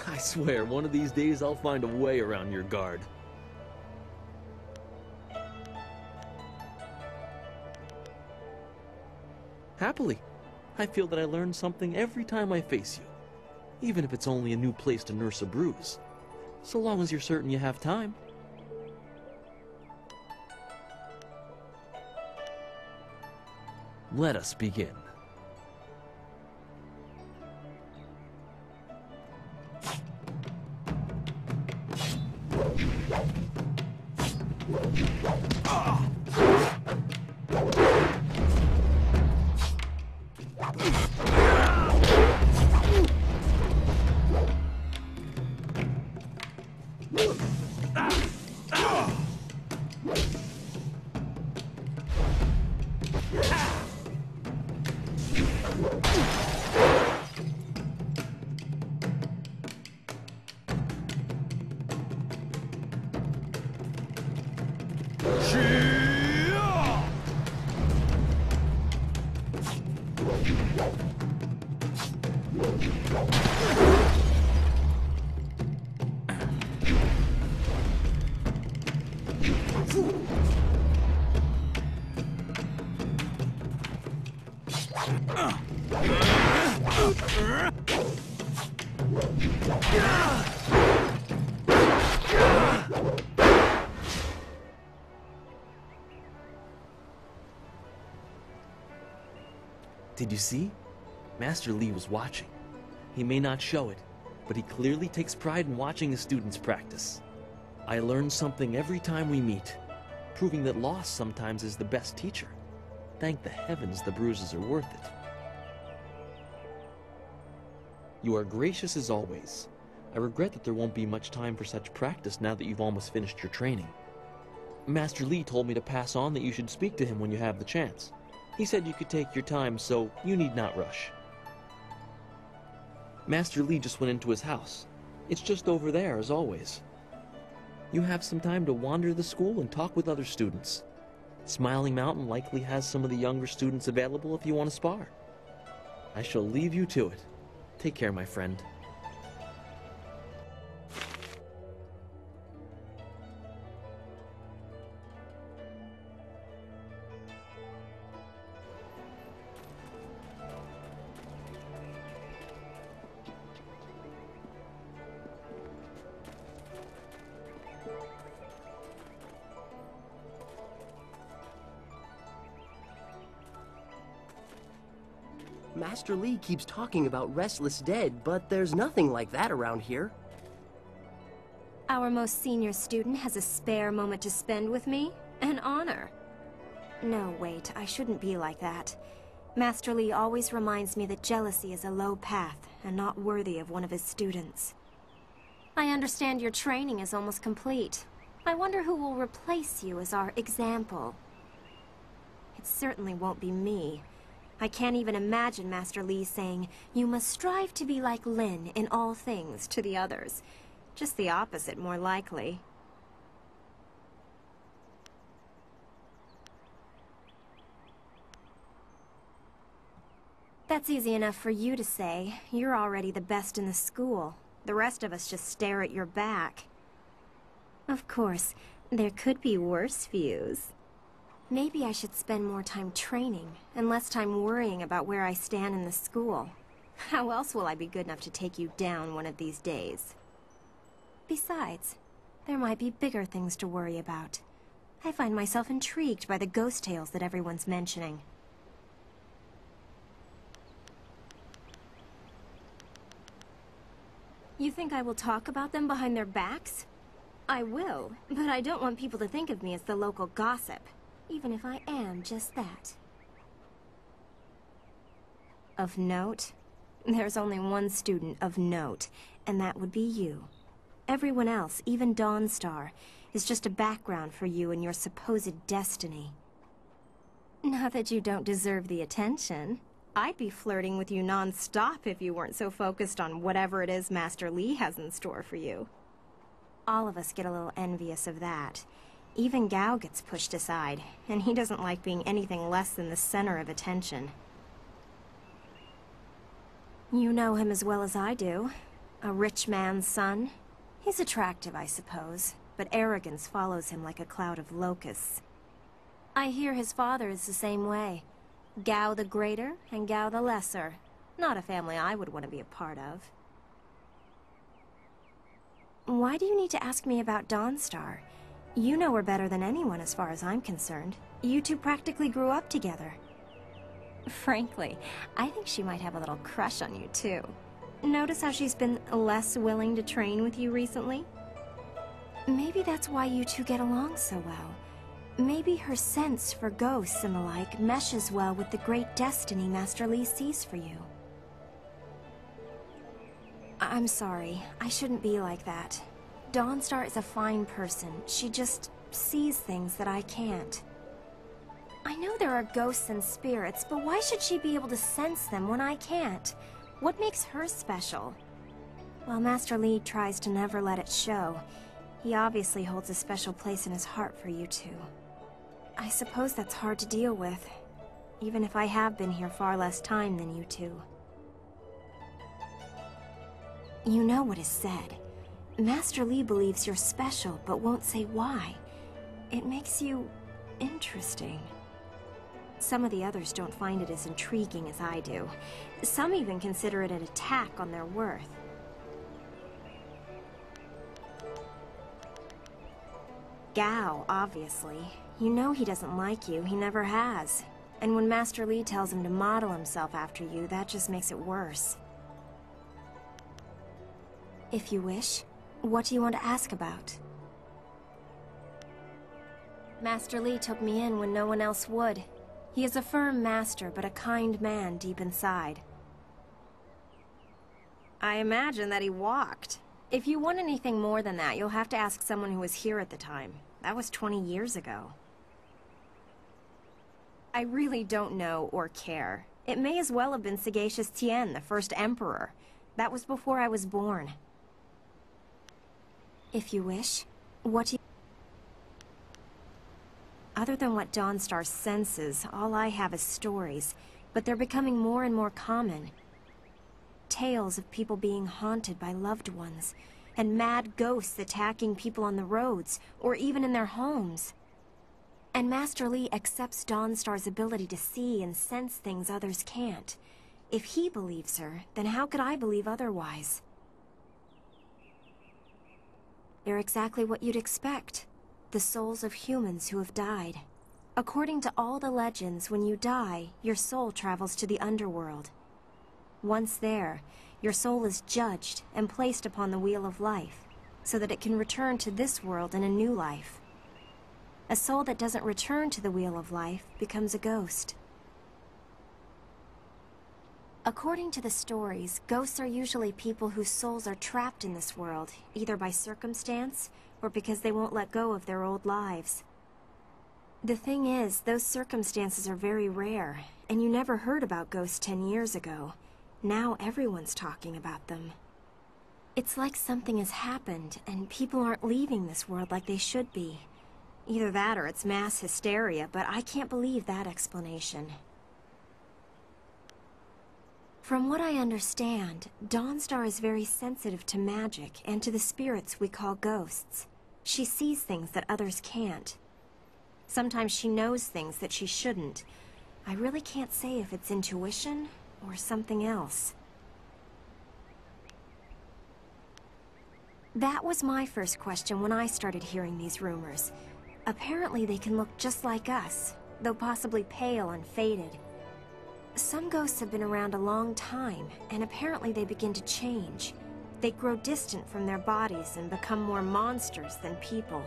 I swear, one of these days I'll find a way around your guard. Happily. I feel that I learn something every time I face you, even if it's only a new place to nurse a bruise, so long as you're certain you have time. Let us begin. Did you see? Master Li was watching. He may not show it, but he clearly takes pride in watching his students practice. I learn something every time we meet, proving that loss sometimes is the best teacher. Thank the heavens the bruises are worth it. You are gracious as always. I regret that there won't be much time for such practice now that you've almost finished your training. Master Li told me to pass on that you should speak to him when you have the chance. He said you could take your time, so you need not rush. Master Li just went into his house. It's just over there, as always. You have some time to wander the school and talk with other students. Smiling Mountain likely has some of the younger students available if you want to spar. I shall leave you to it. Take care, my friend. Master Li keeps talking about Restless Dead, but there's nothing like that around here. Our most senior student has a spare moment to spend with me? An honor. No, wait, I shouldn't be like that. Master Li always reminds me that jealousy is a low path and not worthy of one of his students. I understand your training is almost complete. I wonder who will replace you as our example. It certainly won't be me. I can't even imagine Master Li saying, "You must strive to be like Lin in all things," to the others. Just the opposite, more likely. That's easy enough for you to say. You're already the best in the school. The rest of us just stare at your back. Of course, there could be worse views. Maybe I should spend more time training, and less time worrying about where I stand in the school. How else will I be good enough to take you down one of these days? Besides, there might be bigger things to worry about. I find myself intrigued by the ghost tales that everyone's mentioning. You think I will talk about them behind their backs? I will, but I don't want people to think of me as the local gossip. Even if I am just that. Of note? There's only one student of note, and that would be you. Everyone else, even Dawnstar, is just a background for you and your supposed destiny. Not that you don't deserve the attention. I'd be flirting with you non-stop if you weren't so focused on whatever it is Master Li has in store for you. All of us get a little envious of that. Even Gao gets pushed aside, and he doesn't like being anything less than the center of attention. You know him as well as I do. A rich man's son? He's attractive, I suppose, but arrogance follows him like a cloud of locusts. I hear his father is the same way. Gao the Greater and Gao the Lesser. Not a family I would want to be a part of. Why do you need to ask me about Dawnstar? You know her better than anyone as far as I'm concerned. You two practically grew up together. Frankly, I think she might have a little crush on you too. Notice how she's been less willing to train with you recently? Maybe that's why you two get along so well. Maybe her sense for ghosts and the like meshes well with the great destiny Master Li sees for you. I'm sorry, I shouldn't be like that. Dawnstar is a fine person. She just sees things that I can't. I know there are ghosts and spirits, but why should she be able to sense them when I can't? What makes her special? While Master Li tries to never let it show, he obviously holds a special place in his heart for you two. I suppose that's hard to deal with, even if I have been here far less time than you two. You know what is said. Master Li believes you're special, but won't say why. It makes you interesting. Some of the others don't find it as intriguing as I do. Some even consider it an attack on their worth. Gao, obviously. You know he doesn't like you, he never has. And when Master Li tells him to model himself after you, that just makes it worse. If you wish, what do you want to ask about? Master Li took me in when no one else would. He is a firm master, but a kind man deep inside. I imagine that he walked. If you want anything more than that, you'll have to ask someone who was here at the time. That was 20 years ago. I really don't know or care. It may as well have been Sagacious Tien, the first emperor. That was before I was born. If you wish, what do you... Other than what Dawnstar senses, all I have is stories, but they're becoming more and more common. Tales of people being haunted by loved ones, and mad ghosts attacking people on the roads, or even in their homes. And Master Li accepts Dawnstar's ability to see and sense things others can't. If he believes her, then how could I believe otherwise? They're exactly what you'd expect. The souls of humans who have died. According to all the legends, when you die, your soul travels to the underworld. Once there, your soul is judged and placed upon the wheel of life, so that it can return to this world in a new life. A soul that doesn't return to the wheel of life becomes a ghost. According to the stories, ghosts are usually people whose souls are trapped in this world, either by circumstance or because they won't let go of their old lives. The thing is, those circumstances are very rare, and you never heard about ghosts 10 years ago. Now everyone's talking about them. It's like something has happened, and people aren't leaving this world like they should be. Either that or it's mass hysteria, but I can't believe that explanation. From what I understand, Dawnstar is very sensitive to magic and to the spirits we call ghosts. She sees things that others can't. Sometimes she knows things that she shouldn't. I really can't say if it's intuition or something else. That was my first question when I started hearing these rumors. Apparently they can look just like us, though possibly pale and faded. Some ghosts have been around a long time, and apparently they begin to change. They grow distant from their bodies and become more monsters than people.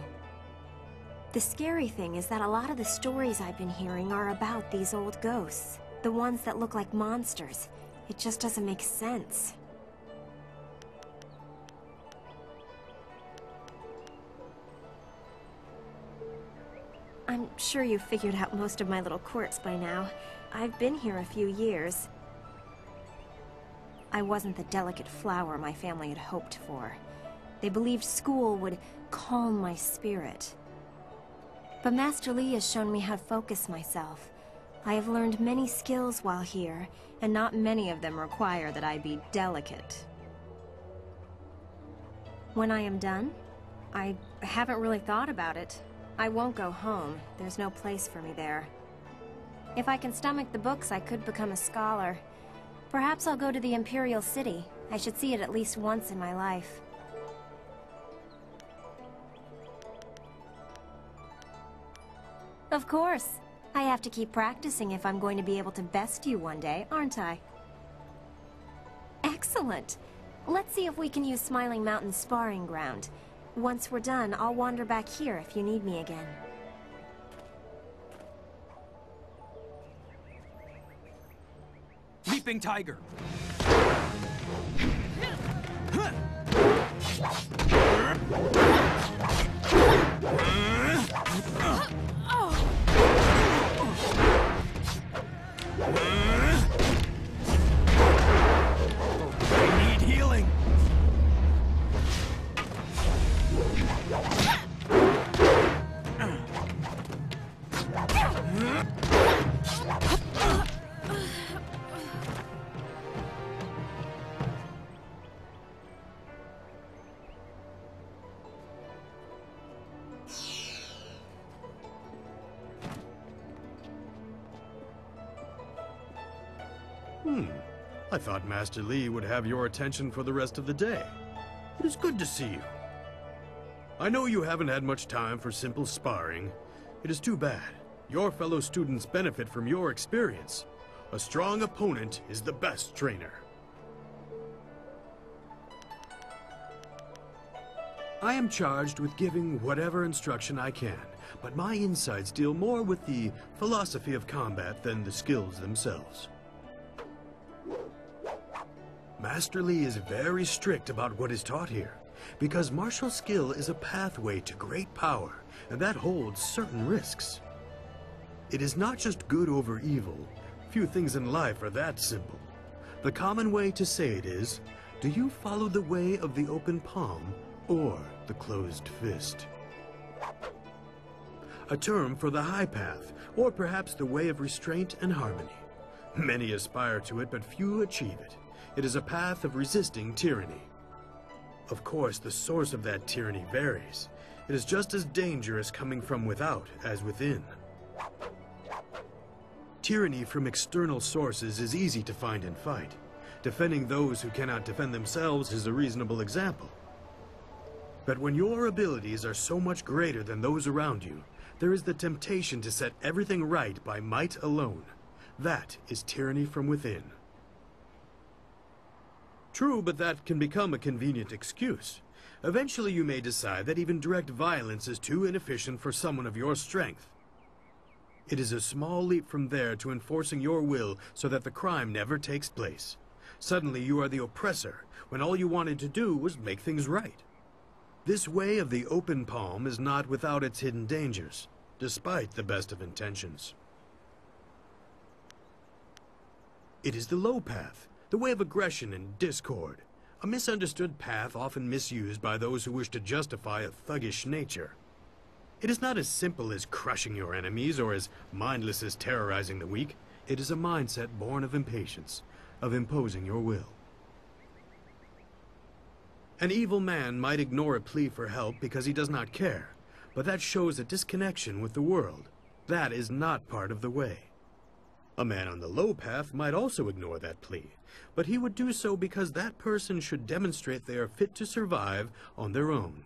The scary thing is that a lot of the stories I've been hearing are about these old ghosts, the ones that look like monsters. It just doesn't make sense. I'm sure you've figured out most of my little quirks by now. I've been here a few years. I wasn't the delicate flower my family had hoped for. They believed school would calm my spirit. But Master Li has shown me how to focus myself. I have learned many skills while here, and not many of them require that I be delicate. When I am done? I haven't really thought about it. I won't go home. There's no place for me there. If I can stomach the books, I could become a scholar. Perhaps I'll go to the Imperial City. I should see it at least once in my life. Of course. I have to keep practicing if I'm going to be able to best you one day, aren't I? Excellent! Let's see if we can use Smiling Mountain's sparring ground. Once we're done, I'll wander back here if you need me again. Leaping Tiger! I need healing! I thought Master Li would have your attention for the rest of the day. It is good to see you. I know you haven't had much time for simple sparring. It is too bad. Your fellow students benefit from your experience. A strong opponent is the best trainer. I am charged with giving whatever instruction I can, but my insights deal more with the philosophy of combat than the skills themselves. Master Li is very strict about what is taught here, because martial skill is a pathway to great power, and that holds certain risks. It is not just good over evil. Few things in life are that simple. The common way to say it is, do you follow the way of the open palm or the closed fist? A term for the high path, or perhaps the way of restraint and harmony. Many aspire to it, but few achieve it. It is a path of resisting tyranny. Of course, the source of that tyranny varies. It is just as dangerous coming from without as within. Tyranny from external sources is easy to find and fight. Defending those who cannot defend themselves is a reasonable example. But when your abilities are so much greater than those around you, there is the temptation to set everything right by might alone. That is tyranny from within. True, but that can become a convenient excuse. Eventually you may decide that even direct violence is too inefficient for someone of your strength. It is a small leap from there to enforcing your will so that the crime never takes place. Suddenly you are the oppressor, when all you wanted to do was make things right. This way of the open palm is not without its hidden dangers, despite the best of intentions. It is the low path, the way of aggression and discord, a misunderstood path often misused by those who wish to justify a thuggish nature. It is not as simple as crushing your enemies or as mindless as terrorizing the weak. It is a mindset born of impatience, of imposing your will. An evil man might ignore a plea for help because he does not care, but that shows a disconnection with the world. That is not part of the way. A man on the low path might also ignore that plea, but he would do so because that person should demonstrate they are fit to survive on their own.